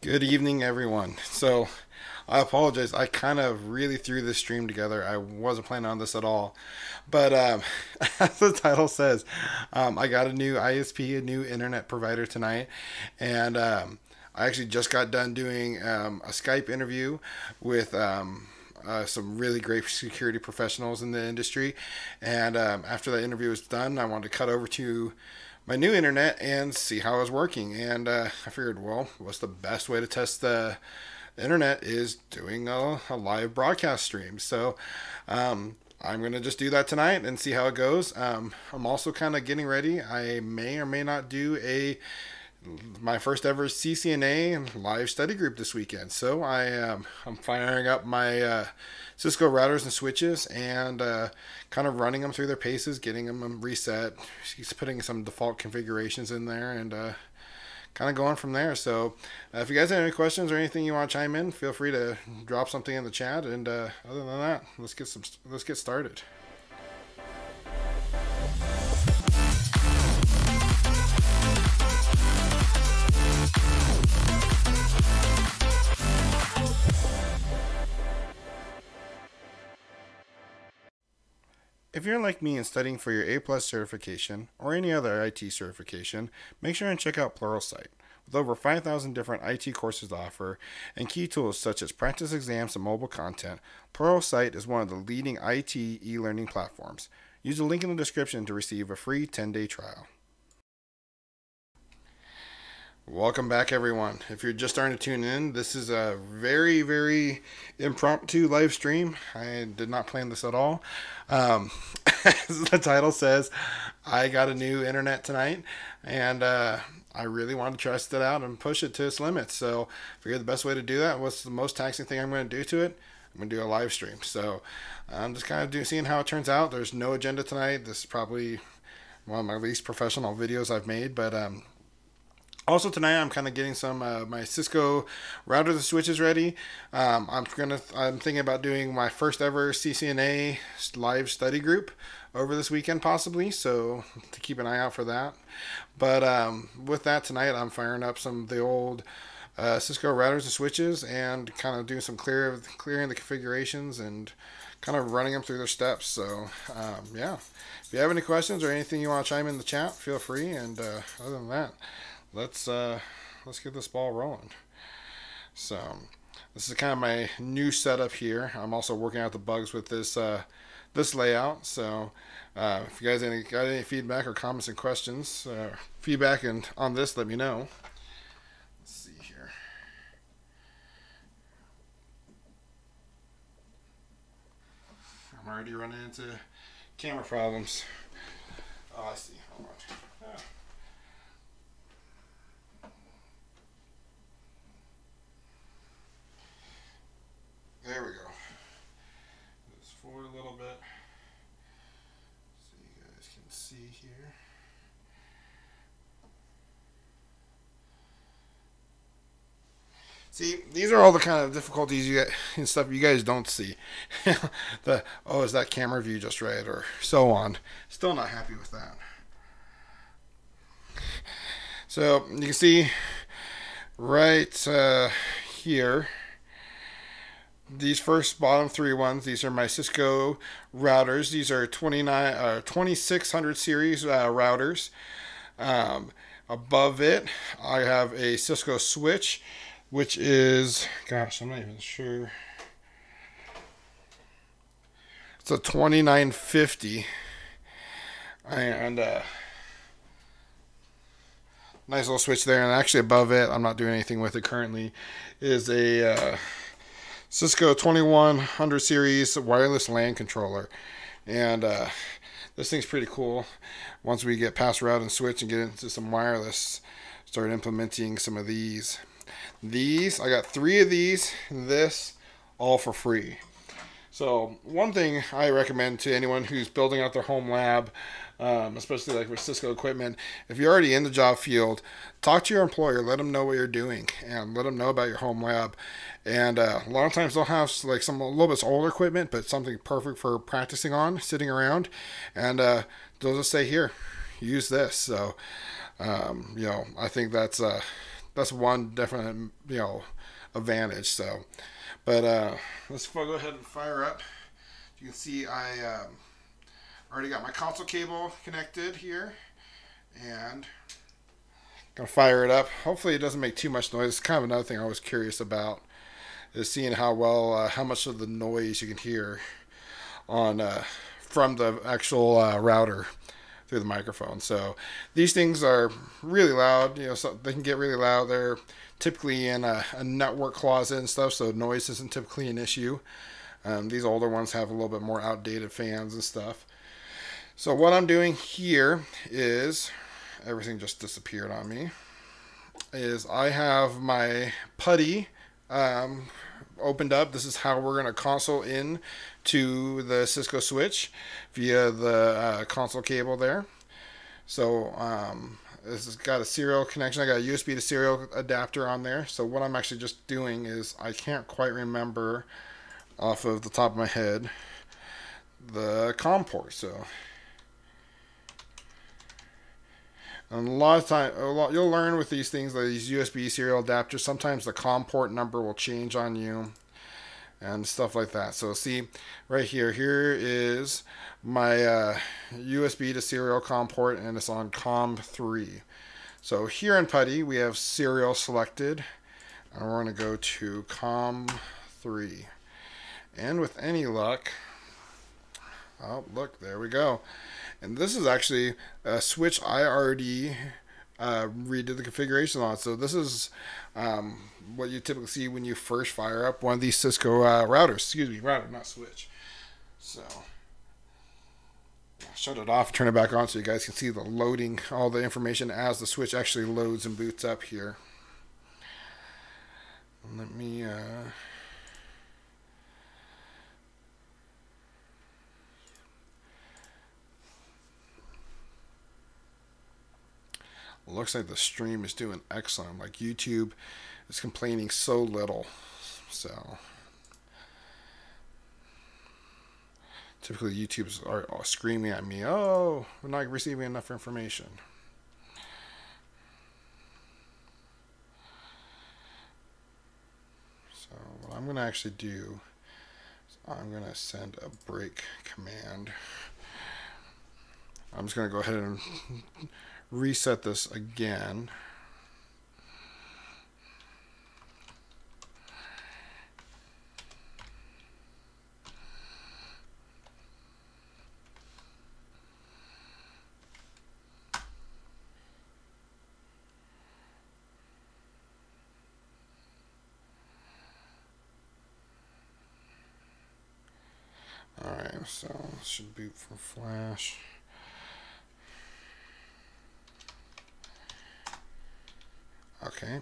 Good evening, everyone. So, I apologize. I kind of really threw this stream together. I wasn't planning on this at all. But as the title says, I got a new ISP, a new internet provider tonight. And I actually just got done doing a Skype interview with some really great security professionals in the industry. And after that interview was done, I wanted to cut over to my new internet and see how it was working. And I figured, well, what's the best way to test the internet is doing a live broadcast stream. So I'm going to just do that tonight and see how it goes. I'm also kind of getting ready. I may or may not do my first ever CCNA live study group this weekend. So I'm firing up my Cisco routers and switches and kind of running them through their paces, getting them reset. She's putting some default configurations in there and kind of going from there. So if you guys have any questions or anything you want to chime in, feel free to drop something in the chat. And other than that, let's get started. If you're like me and studying for your A+ certification or any other IT certification, make sure and check out Pluralsight. With over 5,000 different IT courses to offer and key tools such as practice exams and mobile content, Pluralsight is one of the leading IT e-learning platforms. Use the link in the description to receive a free 10-day trial. Welcome back, everyone. If you're just starting to tune in, this is a very, very impromptu live stream. I did not plan this at all. As the title says, I got a new internet tonight, and I really want to test it out and push it to its limits. So I figured the best way to do that, what's the most taxing thing I'm going to do to it? I'm going to do a live stream. So I'm just kind of seeing how it turns out. There's no agenda tonight. This is probably one of my least professional videos I've made, but also tonight, I'm kind of getting some my Cisco routers and switches ready. I'm thinking about doing my first ever CCNA live study group over this weekend, possibly. So to keep an eye out for that. But with that tonight, I'm firing up some of the old Cisco routers and switches and kind of doing some clearing the configurations and kind of running them through their steps. So yeah, if you have any questions or anything you want to chime in the chat, feel free. And other than that, let's get this ball rolling. So this is kind of my new setup here. I'm also working out the bugs with this this layout. So if you guys got any feedback or comments and questions, feedback and on this, let me know. Let's see here. I'm already running into camera problems. Oh, I see. Hold on. Oh. There we go. Just forward a little bit so you guys can see here. See, these are all the kind of difficulties you get and stuff you guys don't see. Is that camera view just right, or so on. Still not happy with that. So you can see right here, these first bottom three ones, these are my Cisco routers. These are 2600 series routers. Above it, I have a Cisco switch, which is, gosh, I'm not even sure. It's a 2950. And nice little switch there. And actually above it, I'm not doing anything with it currently, is a Cisco 2100 series wireless LAN controller. And this thing's pretty cool. Once we get past route and switch and get into some wireless, start implementing some of these. I got 3 of these, and this, all for free. So one thing I recommend to anyone who's building out their home lab, especially like with Cisco equipment, if you're already in the job field, talk to your employer, let them know what you're doing, and let them know about your home lab. And a lot of times they'll have like some a little bit older equipment, but something perfect for practicing on, sitting around, and they'll just say, here, use this. So I think that's that's one definite, advantage. So, but let's go ahead and fire up. You can see I already got my console cable connected here, and gonna fire it up. Hopefully, it doesn't make too much noise. It's kind of another thing I was curious about, is seeing how much of the noise you can hear on from the actual router through the microphone. So these things are really loud. So they can get really loud. They're typically in a network closet and stuff, so noise isn't typically an issue. These older ones have a little bit more outdated fans and stuff. So what I'm doing here is, everything just disappeared on me, is I have my putty opened up. This is how we're going to console in to the Cisco switch via the console cable there. So this has got a serial connection. I got a USB to serial adapter on there. So what I'm actually just doing is, I can't quite remember off of the top of my head the COM port. So, and a lot of time, you'll learn with these things, like these USB serial adapters, sometimes the COM port number will change on you and stuff like that. So see right here, here is my USB to serial COM port, and it's on COM 3. So here in PuTTY we have serial selected, and we're going to go to COM 3, and with any luck, oh look, there we go. And this is actually a switch I already redid the configuration on. So this is what you typically see when you first fire up one of these Cisco routers. Excuse me, router, not switch. So I'll shut it off, turn it back on so you guys can see the loading, all the information as the switch actually loads and boots up here. Let me looks like the stream is doing excellent. Like, YouTube is complaining so little. So typically YouTube's are screaming at me, oh, we're not receiving enough information. So what I'm going to actually do is I'm going to send a break command. I'm just going to go ahead and reset this again. Alright, so this should boot from flash. Okay,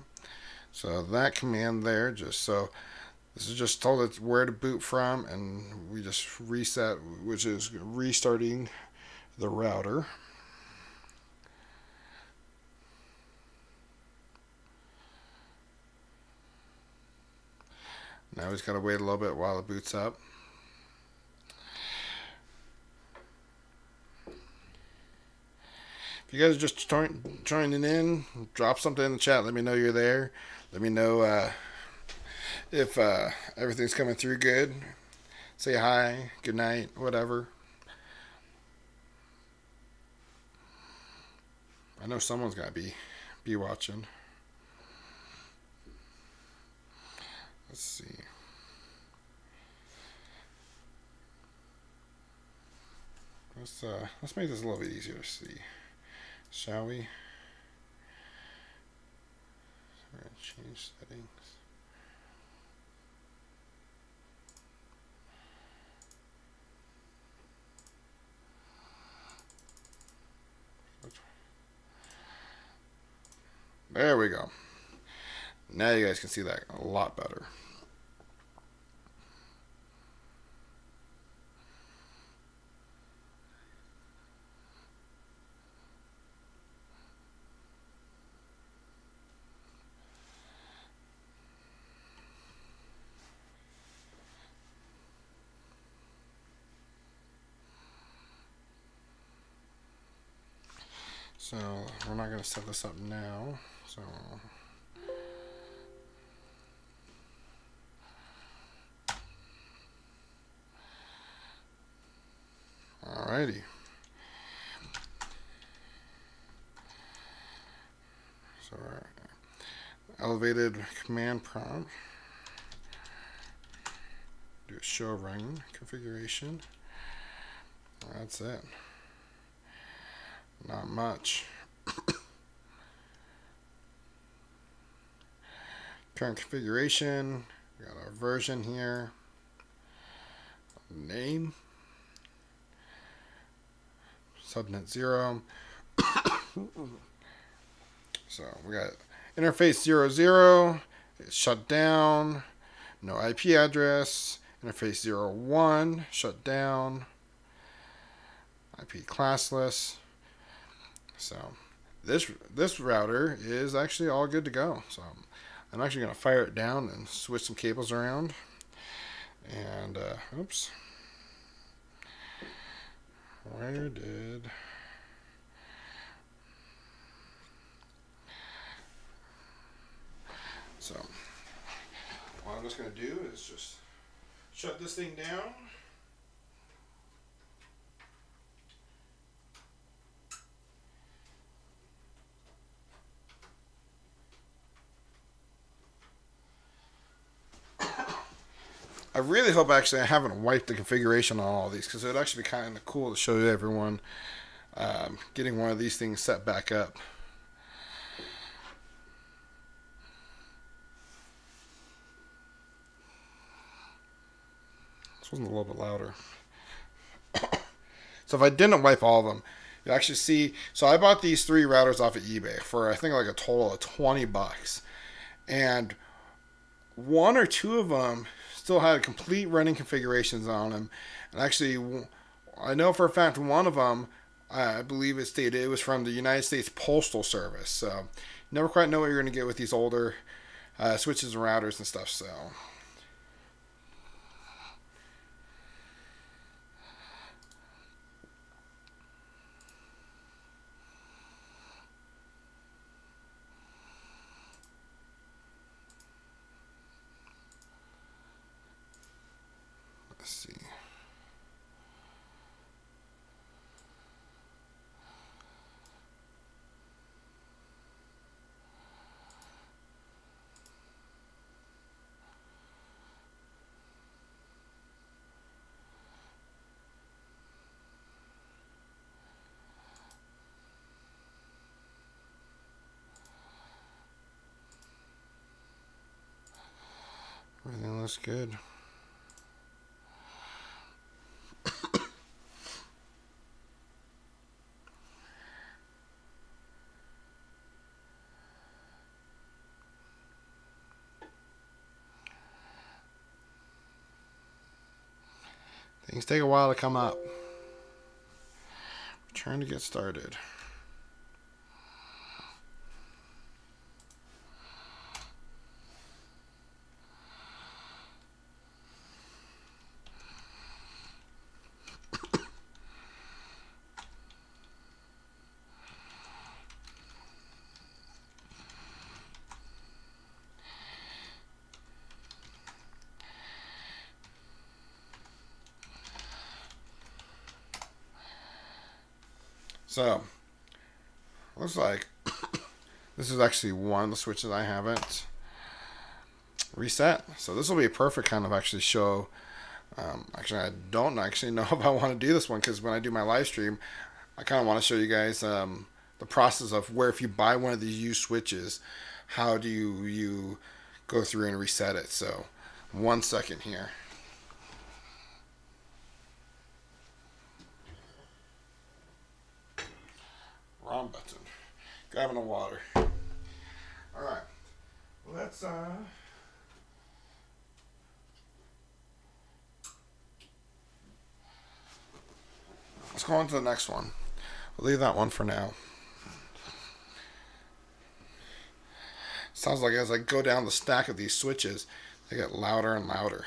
so that command there, this is just told it where to boot from, and we just reset, which is restarting the router. Now we've got to wait a little bit while it boots up. If you guys are just joining in, drop something in the chat. Let me know you're there. Let me know if everything's coming through good. Say hi, good night, whatever. I know someone's got to be watching. Let's see. Let's make this a little bit easier to see. Shall we? We're going to change settings. There we go. Now you guys can see that a lot better. So we're not going to set this up now. So Alrighty. So our elevated command prompt. Do a show running configuration. That's it. Not much. Current configuration. We got our version here. Name. Subnet 0. So we got interface 00. It's shut down. No IP address. Interface 01. Shut down. IP classless. So this router is actually all good to go. So I'm actually going to fire it down and switch some cables around. And oops, where did so what I'm just going to do is just shut this thing down. I really hope actually I haven't wiped the configuration on all these, because it would actually be kind of cool to show everyone getting one of these things set back up. This wasn't a little bit louder. So if I didn't wipe all of them, you actually see, so I bought these 3 routers off of eBay for I think like a total of 20 bucks. And 1 or 2 of them still had complete running configurations on them. And actually, I know for a fact one of them, I believe it stated it was from the United States Postal Service. So you never quite know what you're going to get with these older switches and routers and stuff. So let's see. Everything looks good. Things take a while to come up. We're trying to get started. So, looks like this is actually one of the switches I haven't reset. So this will be a perfect kind of actually show. Actually, I don't actually know if I want to do this one, because when I do my live stream, I kind of want to show you guys the process of where if you buy one of these used switches, how do you go through and reset it. So 1 second here. Wrong button. Grabbing the water. Alright. Let's go on to the next one. We'll leave that one for now. Sounds like as I go down the stack of these switches, they get louder and louder.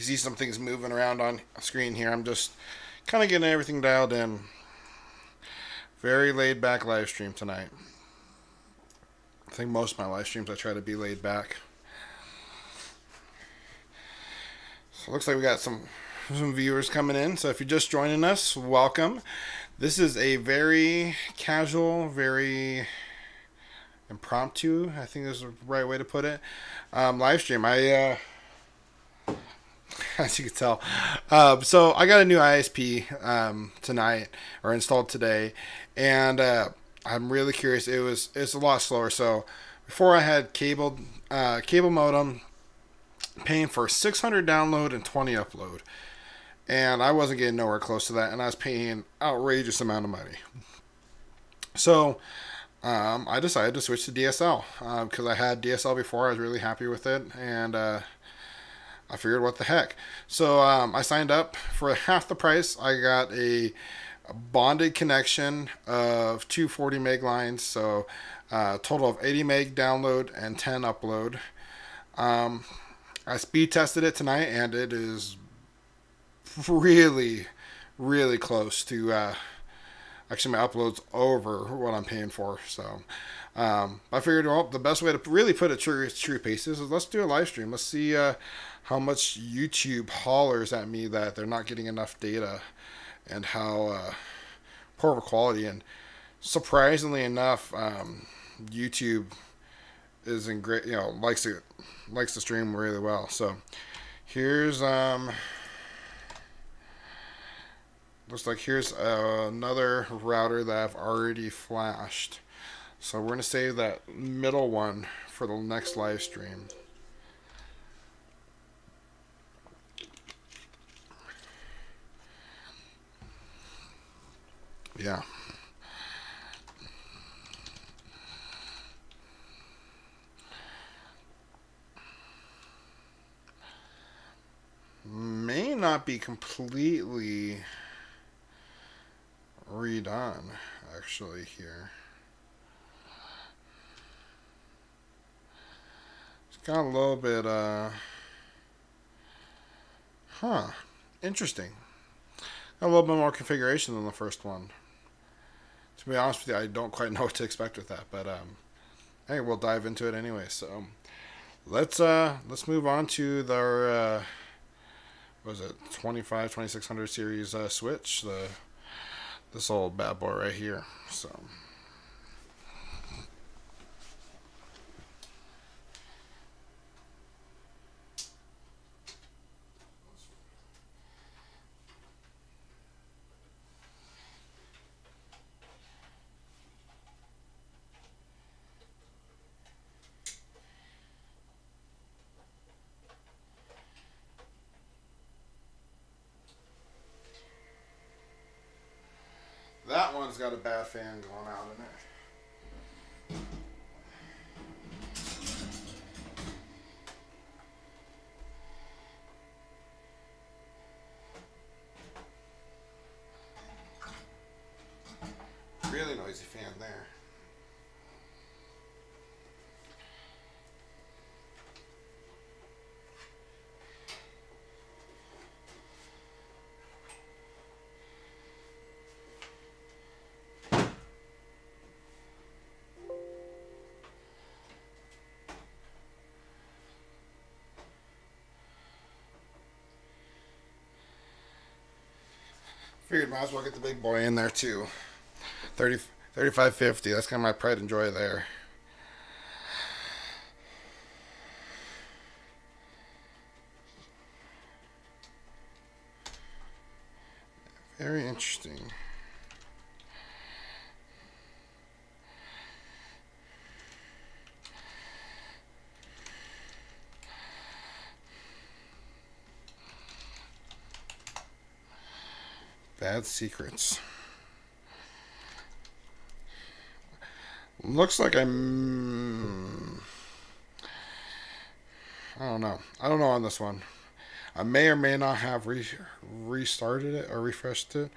you see some things moving around on screen here. I'm just kind of getting everything dialed in. Very laid back live stream tonight. I think most of my live streams I try to be laid back. So it looks like we got some viewers coming in. So if you're just joining us, welcome. This is a very casual, very impromptu, I think is the right way to put it, live stream. I as you can tell, so I got a new ISP tonight, or installed today, and I'm really curious. It's a lot slower. So before I had cable modem, paying for 600 download and 20 upload, and I wasn't getting nowhere close to that, and I was paying an outrageous amount of money. So I decided to switch to DSL because I had DSL before. I was really happy with it, and I figured, what the heck. So I signed up for half the price. I got a bonded connection of 240 meg lines, so a total of 80 meg download and 10 upload. I speed tested it tonight, and it is really, really close to actually my upload's over what I'm paying for. So I figured, well, the best way to really put a true pace is let's do a live stream. Let's see how much YouTube hollers at me that they're not getting enough data, and how poor of a quality. And surprisingly enough, YouTube is in great, likes to stream really well. So here's looks like here's another router that I've already flashed. So we're gonna save that middle one for the next live stream. Yeah. May not be completely redone actually here. It's got a little bit interesting. Got a little bit more configuration than the first one. To be honest with you, I don't quite know what to expect with that, but hey, we'll dive into it anyway. So let's move on to the what was it, 2600 series switch, this old bad boy right here. So that one's got a bad fan going out in it. Really noisy fan there. Figured might as well get the big boy in there too. 3550. That's kind of my pride and joy there. Very interesting. Bad secrets. Looks like I don't know. I don't know on this one. I may or may not have restarted it or refreshed it.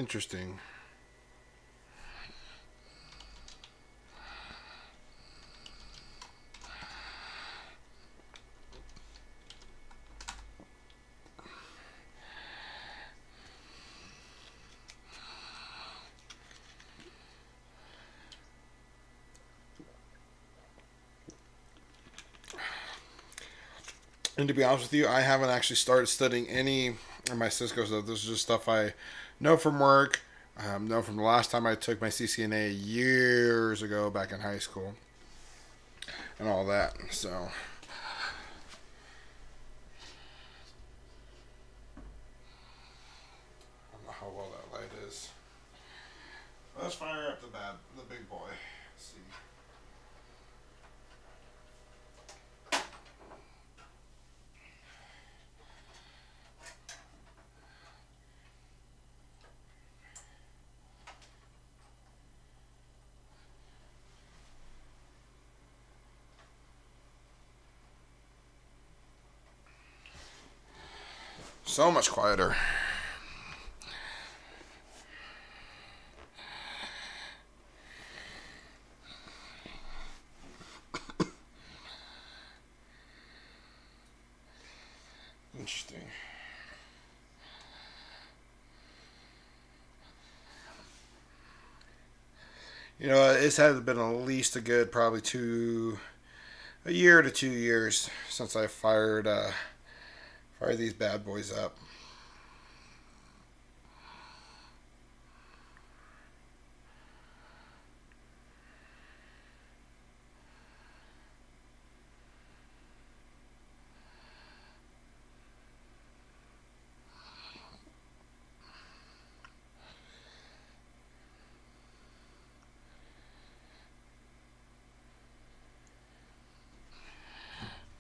Interesting. And to be honest with you, I haven't actually started studying any of my Cisco stuff. This is just stuff I know from work, know from the last time I took my CCNA years ago back in high school, and all that. So, I don't know how well that light is. Let's fire up the big boy. Let's see. So much quieter. Interesting. You know, it's had been at least a good probably a year to 2 years since I fired these bad boys up.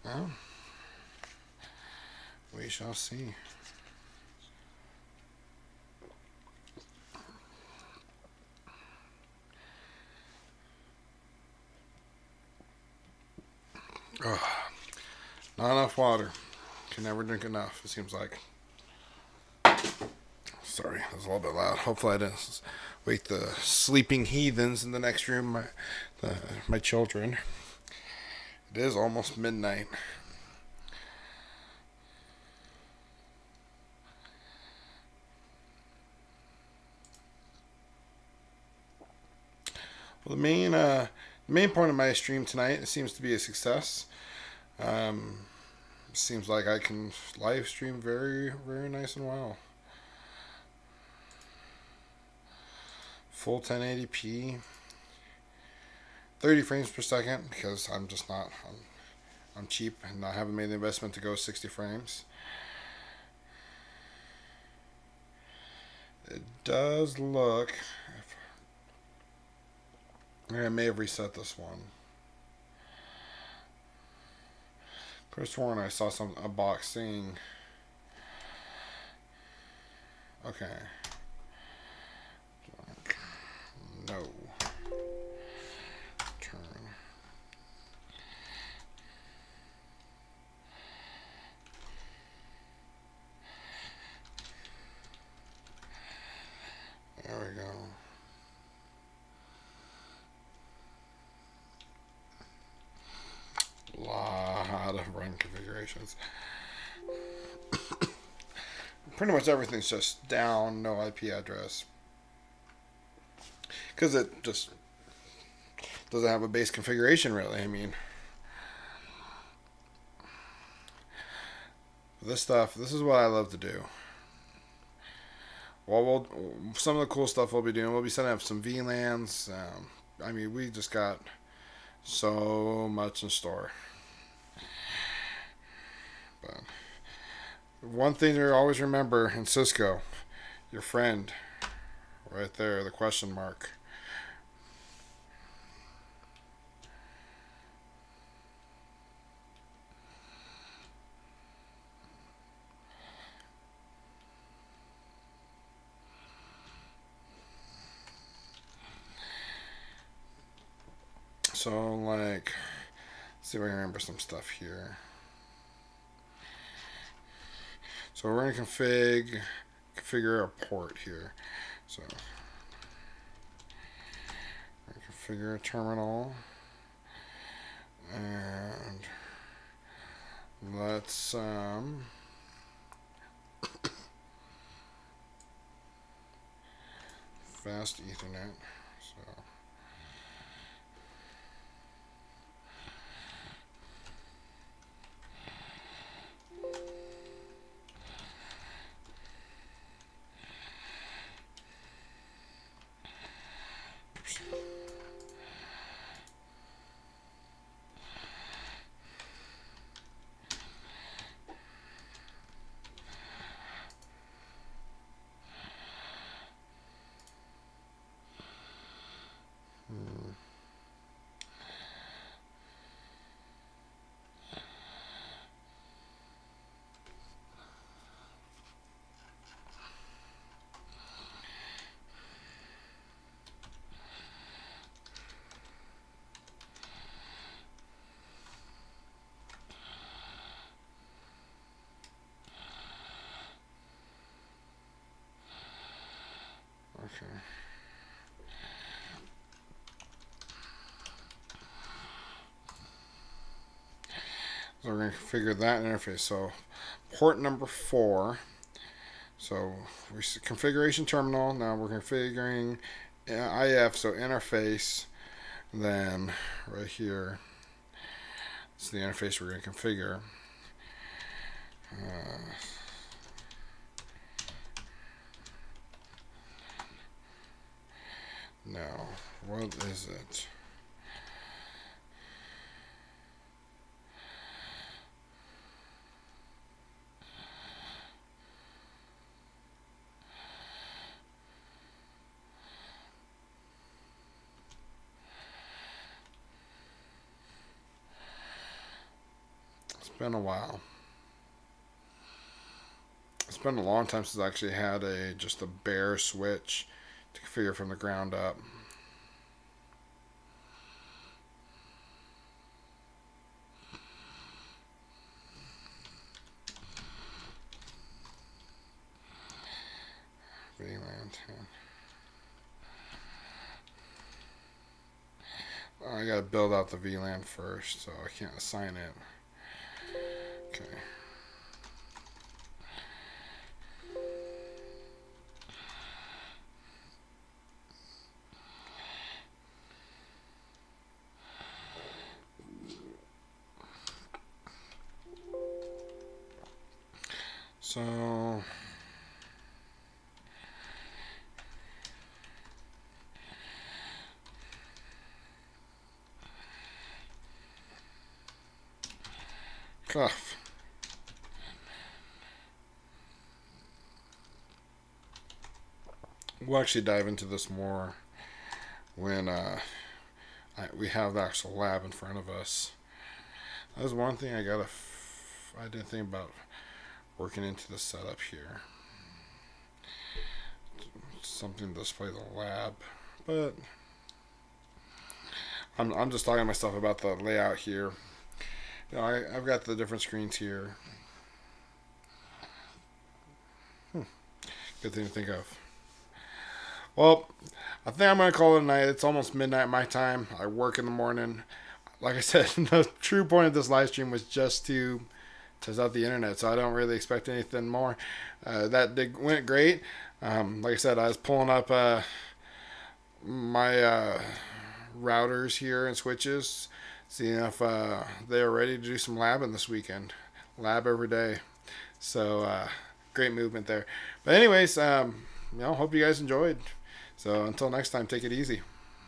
Well, we shall see. Oh, not enough water. Can never drink enough, it seems like. Sorry, that was a little bit loud. Hopefully I didn't wake the sleeping heathens in the next room, my children. It is almost midnight. Well, the main point of my stream tonight seems to be a success. Seems like I can live stream very, very nice and well. Full 1080p, 30 frames per second because I'm just not. I'm cheap and I haven't made the investment to go 60 frames. It does look. I may have reset this one. Could have sworn I saw a box saying. Okay. No. Turn. There we go. Lot of run configurations. Pretty much everything's just down, no IP address. Because it just doesn't have a base configuration, really. I mean, this is what I love to do. Well, some of the cool stuff we'll be doing, we'll be setting up some VLANs. I mean, we just got so much in store. But one thing to always remember in Cisco, your friend, right there, the question mark. So, like, let's see if I can remember some stuff here. So we're going to configure a port here. So configure a terminal, and let's fast Ethernet. So okay. So we're going to configure that interface. So port number 4. So we configuration terminal. Now we're configuring IF, so interface. And then right here is the interface we're going to configure. Now, what is it? It's been a while. It's been a long time since I actually had just a bare switch to configure from the ground up. VLAN 10. I gotta build out the VLAN first, so I can't assign it. Okay. So cuff. We'll actually dive into this more when we have the actual lab in front of us. That was one thing I didn't think about working into the setup here. Something to display the lab, but I'm just talking to myself about the layout here. You know, I've got the different screens here. Good thing to think of. Well, I think I'm going to call it a night. It's almost midnight my time. I work in the morning. Like I said, the true point of this live stream was just to test out the internet, so I don't really expect anything more. Went great. Like I said, I was pulling up my routers here and switches, seeing if they are ready to do some labbing this weekend. Lab every day. So great movement there. But anyways, hope you guys enjoyed. So until next time, take it easy.